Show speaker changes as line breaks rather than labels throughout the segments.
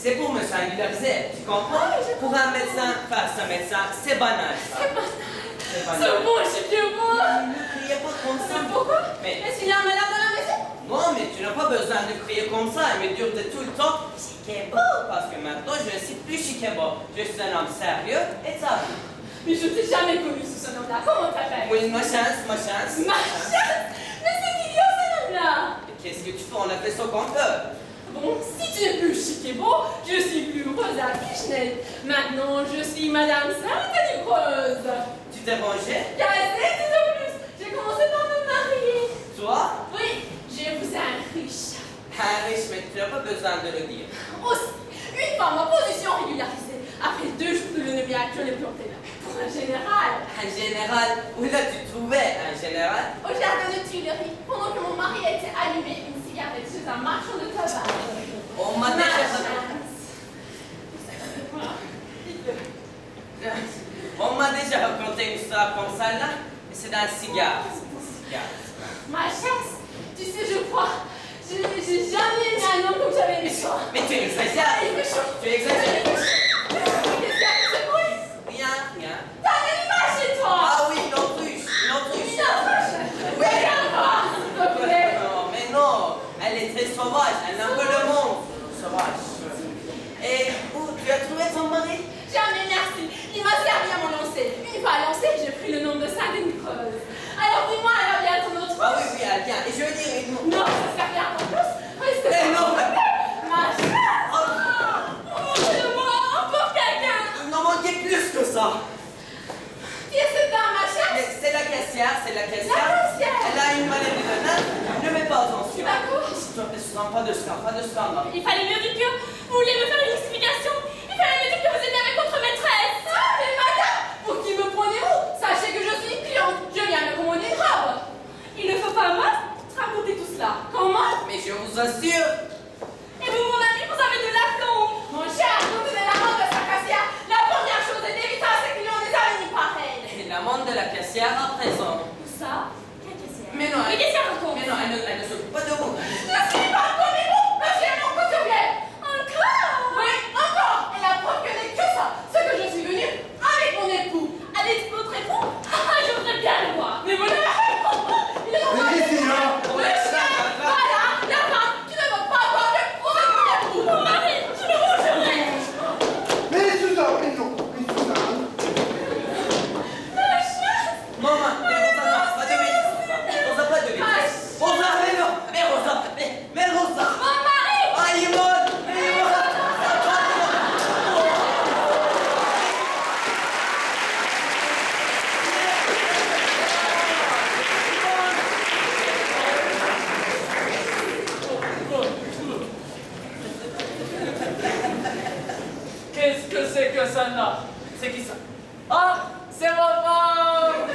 C'est pour me singulariser, tu comprends? Pour un médecin, face à un médecin, c'est banal, ça. C'est banal.
C'est bon, je suis bon.
Ne criez pas comme ça.
Mais pourquoi?
Mais...
Est-ce qu'il y a un malade dans la maison?
Non, mais tu n'as pas besoin de crier comme ça et me dire de tout le temps Chikebo, parce que maintenant je ne suis plus Chikebo. Je suis un homme sérieux et ça.
Mais je t'ai jamais connu sous ce nom-là. Comment t'appelles?
Oui, ma chance, ma chance.
Ma chance? Mais c'est idiot ce nom-là.
Qu'est-ce que tu fais? On a fait ce qu'on peut.
Bon, si tu es plus Chikebo, je suis plus Rosa Pichenette. Maintenant, je suis Madame Sainte-Rose.
Tu t'es rangé?
Cassette de plus. J'ai commencé par me marier.
Toi?
Oui, je vous un riche.
Un riche, mais tu n'as pas besoin de le dire.
Aussi, une femme en position régularisée. Après 2 jours de l'ennemi, je n'ai plus en tête. Pour un général.
Un général? Où l'as-tu trouvé, un général?
Au jardin de Tuileries, pendant que mon mari était allumé une cigarette chez un marchand de tabac.
On m'a déjà... On m'a déjà raconté une histoire comme ça là, et c'est d'un cigare.
Ma chasse, tu sais, je crois, j'ai jamais aimé un homme comme j'avais aimé toi.
Mais tu exagères.
Il fait chaud.
Tu exagères.
Qu'est-ce qu'il y a de ce bruit?
Rien.
T'as un animal chez toi.
Ah oui, une autruche. Une autruche.
Une autruche.
Oui.
Viens voir, s'il te plaît.
Non, mais non. Elle est très sauvage. Elle a un peu le monde. Sauvage. Et où tu as trouvé ton mari?
Jamais, merci. Il m'a servi à mon lancer. Une fois lancé, j'ai pris le nom de Sainte-Creuse. Alors dis-moi, elle vient ton autre.
Ah oui, elle vient. Et je veux dire une...
Non, ça sert bien en plus. Reste
Mais non,
ma chasse. Oh, de moi, encore quelqu'un.
il n'en manquait plus que ça.
Qui est cette dame, ma chasse?
Mais c'est la caissière, c'est la caissière.
La caissière.
Elle a une maladie de neuf. Ne mets pas attention.
D'accord.
Pas de scandale.
Il fallait mieux dire que vous vouliez me faire une explication. Il fallait me dire que vous étiez avec votre maîtresse. Ah, mais madame, pour qui me prenez-vous? Sachez que je suis une cliente. Je viens me commander une robe. Il ne faut pas raconter tout cela. Comment?
Mais je vous assure.
Et vous, mon ami, vous avez de la plombe. Mon cher, quand vous êtes l'amant de sa caissière, la première chose est d'éviter à ses clients des amis pareils.
Et l'amende de la caissière à présent.
Où ça? Quelle caissière?
Mais non,
Mais qu'est-ce qu'elle raconte?
Mais non, elle ne s'occupe pas de vous.
Je suis pas comme vous, monsieur mon couturier. Encore? Oui, encore. Et la preuve que n'est que ça, c'est que je suis venue avec mon époux. Avec votre époux? Ah, je voudrais bien le voir. Mais voilà. Il est dans ma voilà, la femme qui ne veut pas voir le premier mon époux. Mon mari, je le rejerai.
Mais Suzanne, mais non, mais Suzanne.
La chasse.
Maman, mais Rosa, pas de bêtises. Rosa, pas de bêtises. Rosa, mais non. Mais Rosa, mais Rosa.
Mon mari.
Ah, Yvonne, mais Yvonne.
Qu'est-ce que c'est que ça là? C'est qui ça? Ah, c'est ma femme!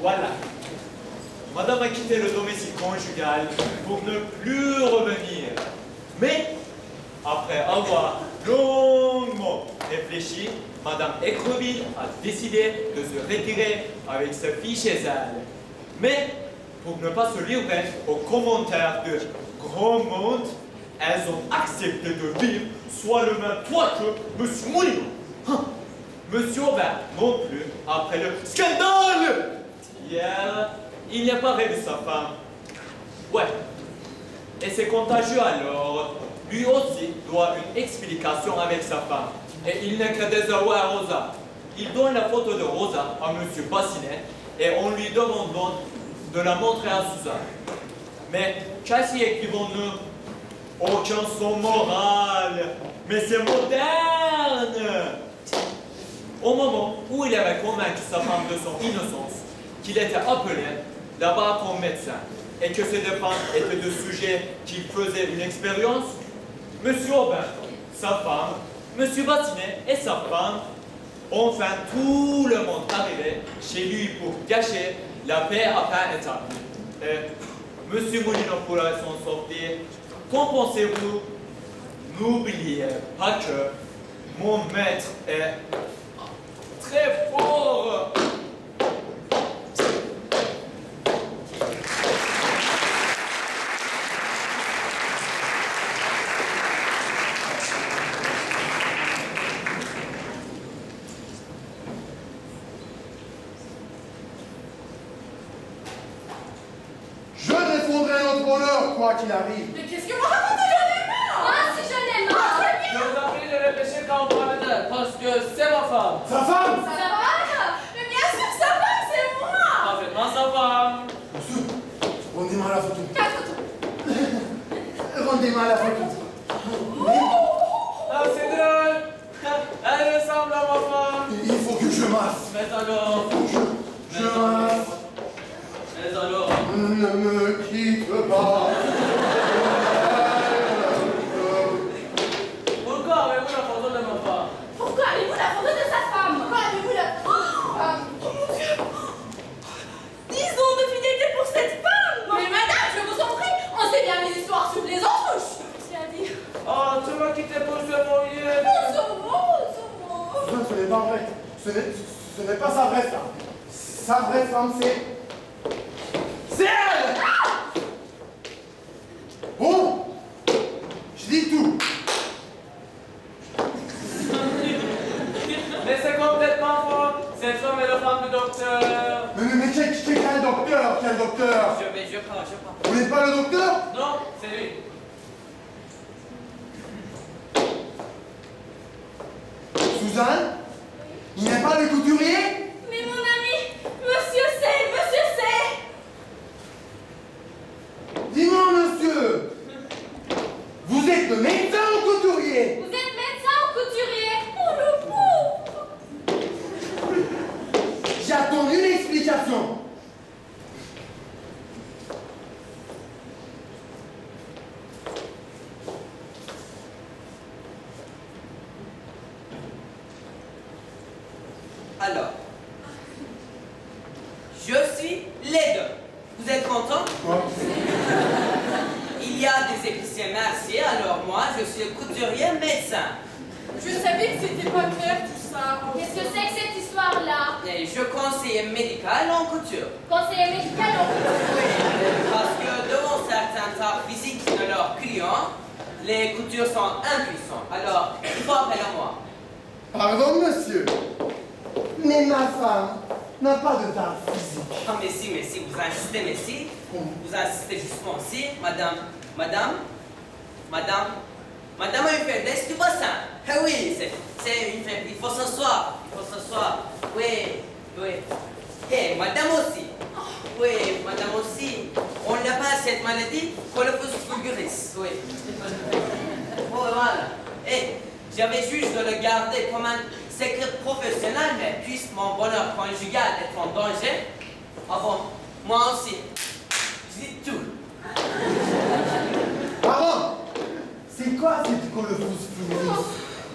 Voilà. Madame a quitté le domicile conjugal pour ne plus revenir. Mais, après avoir longuement réfléchi, Madame Écreville a décidé de se retirer avec sa fille chez elle. Mais, pour ne pas se livrer aux commentaires de grand monde, elles ont accepté de vivre soit le même toit que Monsieur Moulin. Monsieur Aubin non plus, après le scandale hier, il n'a pas revu sa femme. Ouais. Et c'est contagieux alors. Lui aussi doit une explication avec sa femme. Et il n'est que désavoué à Rosa. Il donne la photo de Rosa à Monsieur Bassinet et on lui demande donc de la montrer à Suzanne. Mais qu'est-ce écrivons-nous? Aucun son moral. Mais c'est moderne. Au moment où il avait convaincu sa femme de son innocence, qu'il était appelé là-bas comme médecin et que ses défenses étaient de sujets qui faisaient une expérience, Monsieur Aubin, sa femme, Monsieur Bassinet et sa femme, enfin tout le monde arrivait chez lui pour gâcher la paix à peine établie. Et Monsieur Moulineau pourrait s'en sortir. Qu'en pensez-vous? N'oubliez pas que mon maître est très fort.
Je défendrai notre bonheur, quoi qu'il arrive.
Mais qu'est-ce que vous racontez, j'en ai marre! Ah, si j'en ai marre!
Je vous en prie de réfléchir quand vous parlez d'elle, parce que c'est ma femme.
Sa femme?
Ça va? Mais bien sûr, ça va, c'est moi!
Parfaitement sa femme.
Monsieur, rendez-moi la photo.
Quatre photos.
Rendez-moi la photo.
Ah, c'est drôle. Elle ressemble à ma femme.
Il faut que je masse.
Mais alors,
Je masse.
mais alors,
Ne me quitte pas.
pourquoi avez-vous la photo de ma femme?
Pourquoi avez-vous la photo de sa femme? Pourquoi avez-vous la... Oh mon Dieu! 10 ans de fidélité pour cette femme! Mais madame, je vous en prie, on sait bien les histoires sur les autruches! C'est-à-dire...
Oh, tu m'as quitté pour ce moyen.
Non, ce n'est pas vrai. Ce n'est pas sa vraie femme. Sa vraie femme, c'est elle! Bon, je dis tout.
Mais c'est complètement faux. Cette femme est la femme du docteur.
Mais quel docteur? Quel docteur?
Je pars.
Vous n'êtes pas le docteur?
Non, c'est lui.
Suzanne? Il n'est pas le couturier?
Mais mon ami, monsieur c'est...
Dis-moi, monsieur, vous êtes le médecin ou couturier?
Vous êtes médecin ou couturier? Oh le pauvre!
J'attends une explication.
Alors, je suis les deux. Vous êtes contents?
Quoi?
Il y a des épiciers merciers, alors moi, je suis le couturier médecin.
Je savais que c'était pas clair tout ça. Qu'est-ce que c'est que cette histoire-là?
Et je conseiller médical en couture.
Conseiller médical en
Parce que devant certains tares physiques de leurs clients, les coutures sont impuissantes. Alors, il faut appeler à moi.
Pardon, monsieur, mais ma femme n'a pas de dard physique.
Ah, mais si, vous insistez, mais si. Vous insistez justement si, madame a une faiblesse du bassin. Ah oui, il faut s'asseoir, Oui. Et madame aussi. Oui, madame aussi. On n'a pas cette maladie, colophus vulgaris, oui. Oh, voilà. Et j'avais juste de le garder comme un secret professionnel, mais puisque mon bonheur conjugal est en danger, ah bon, moi aussi, je dis tout.
Pardon, c'est quoi cette colophus fluoris?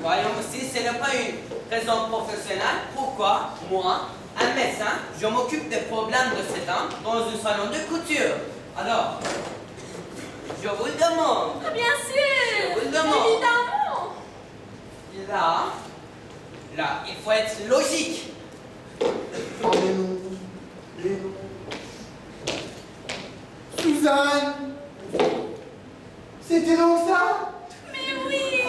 Voyons aussi, ce n'est pas une raison professionnelle. Pourquoi moi, un médecin, je m'occupe des problèmes de cet homme dans un salon de couture. Alors, je vous le demande.
Ah, bien sûr.
Je vous le demande.
Évidemment.
Là, il faut être logique.
Oh, les noms. Suzanne. C'était donc ça?
Mais oui.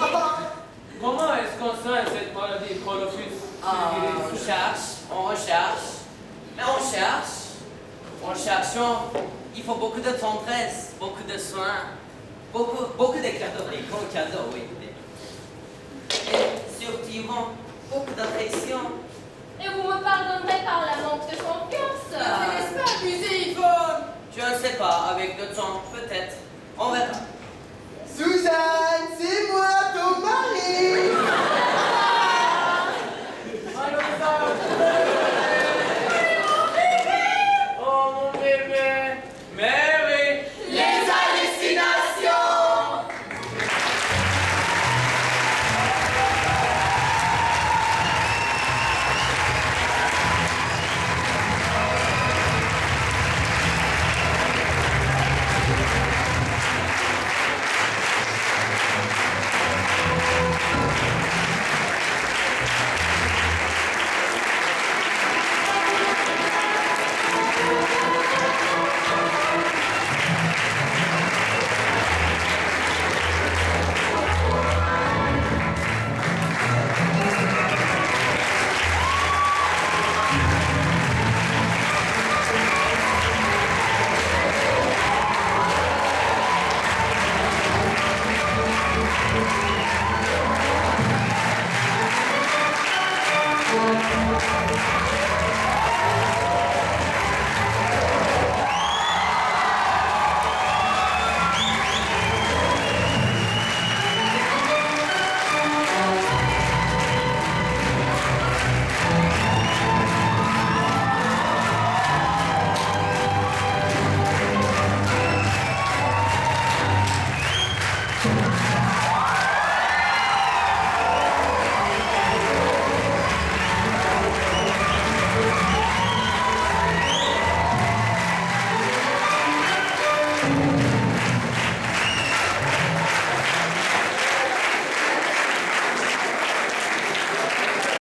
Comment est-ce qu'on soigne cette maladie Colophus vulgaris?
On recherche, mais en cherchant, il faut beaucoup de tendresse, beaucoup de soins, beaucoup de cadeaux, des gros cadeaux, oui. Et surtout, beaucoup d'affection.
Et vous me pardonnerez par la manque de confiance.
Ne te laisse pas abuser, Yvonne.
Je ne sais pas, avec le temps, peut-être. On verra.
Suzanne, c'est moi, ton mari.
Oh mon bébé! Mary!
Les hallucinations.